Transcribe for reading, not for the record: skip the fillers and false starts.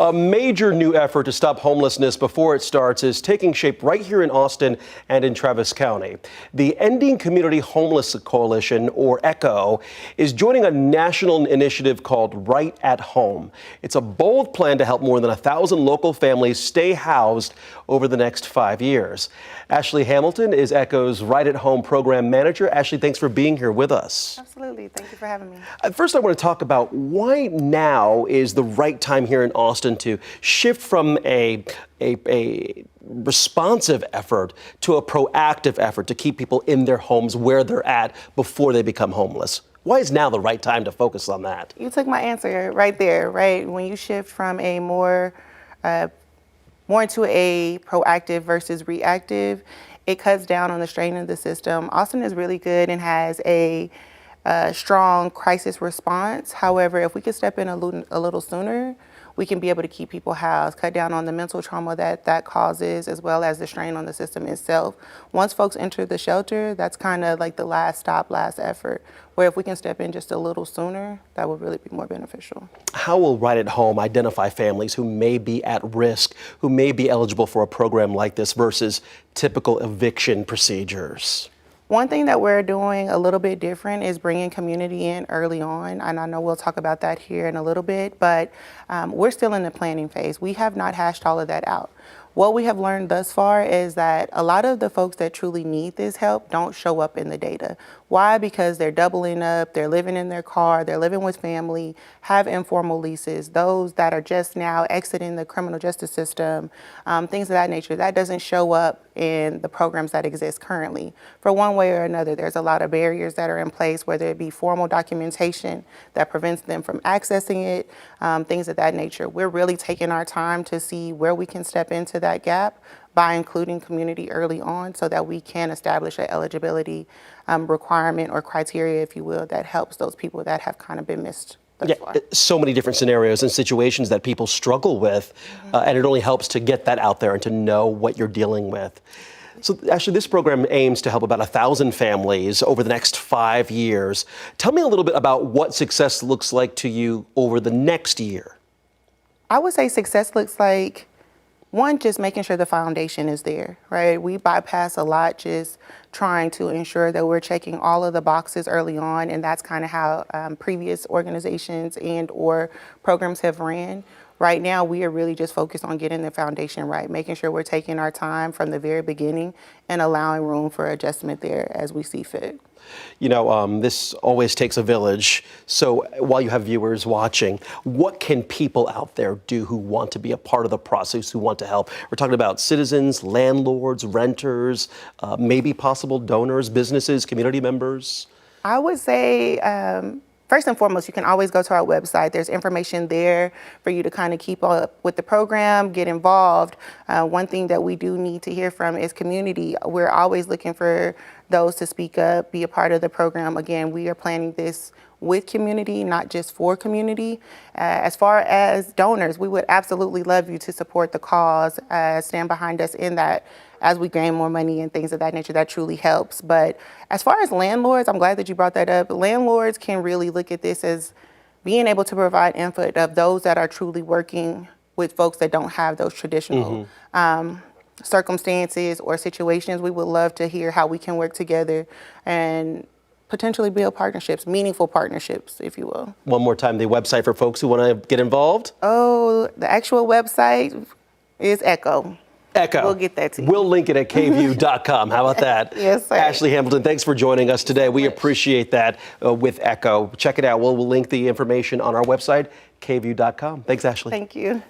A major new effort to stop homelessness before it starts is taking shape right here in Austin and in Travis County. The Ending Community Homelessness Coalition, or ECHO, is joining a national initiative called Right at Home. It's a bold plan to help more than 1,000 local families stay housed over the next 5 years. Ashley Hamilton is ECHO's Right at Home program manager. Ashley, thanks for being here with us. Absolutely. Thank you for having me. First, I want to talk about why now is the right time here in Austin to shift from a responsive effort to a proactive effort to keep people in their homes where they're at before they become homeless. Why is now the right time to focus on that? You took my answer right there, right? When you shift from a more into a proactive versus reactive, it cuts down on the strain of the system. Austin is really good and has a strong crisis response. However, if we could step in a little sooner, we can be able to keep people housed, cut down on the mental trauma that causes, as well as the strain on the system itself. Once folks enter the shelter, that's kind of like the last stop, last effort, where if we can step in just a little sooner, that would really be more beneficial. How will Right at Home identify families who may be at risk, who may be eligible for a program like this versus typical eviction procedures? One thing that we're doing a little bit different is bringing community in early on, and I know we'll talk about that here in a little bit, but we're still in the planning phase. We have not hashed all of that out. What we have learned thus far is that a lot of the folks that truly need this help don't show up in the data. Why? Because they're doubling up, they're living in their car, they're living with family, have informal leases, those that are just now exiting the criminal justice system, things of that nature. That doesn't show up in the programs that exist currently. For one way or another, there's a lot of barriers that are in place, whether it be formal documentation that prevents them from accessing it, things of that nature. We're really taking our time to see where we can step into that gap by including community early on so that we can establish an eligibility requirement or criteria, if you will, that helps those people that have kind of been missed thus far. So many different scenarios and situations that people struggle with, and it only helps to get that out there and to know what you're dealing with. So actually, this program aims to help about 1,000 families over the next 5 years. Tell me a little bit about what success looks like to you over the next year. I would say success looks like, one, just making sure the foundation is there, right? We bypass a lot just trying to ensure that we're checking all of the boxes early on, and that's kind of how previous organizations and or programs have ran. Right now, we are really just focused on getting the foundation right, making sure we're taking our time from the very beginning and allowing room for adjustment there as we see fit. You know, this always takes a village. So while you have viewers watching, what can people out there do who want to be a part of the process, who want to help? We're talking about citizens, landlords, renters, maybe possible donors, businesses, community members. I would say, first and foremost, you can always go to our website. There's information there for you to kind of keep up with the program, get involved. One thing that we do need to hear from is community. We're always looking for those to speak up, be a part of the program. Again, we are planning this with community, not just for community. As far as donors, we would absolutely love you to support the cause, stand behind us in that as we gain more money and things of that nature. That truly helps. But as far as landlords, I'm glad that you brought that up. Landlords can really look at this as being able to provide input of those that are truly working with folks that don't have those traditional circumstances or situations. We would love to hear how we can work together and potentially build partnerships, meaningful partnerships, if you will. One more time, the website for folks who want to get involved? Oh, the actual website is ECHO. ECHO. We'll get that to you. We'll link it at KVUE.com. How about that? Yes, sir. Ashley Hamilton, thanks for joining us today. We appreciate that with ECHO. Check it out. We'll link the information on our website, KVUE.com. Thanks, Ashley. Thank you.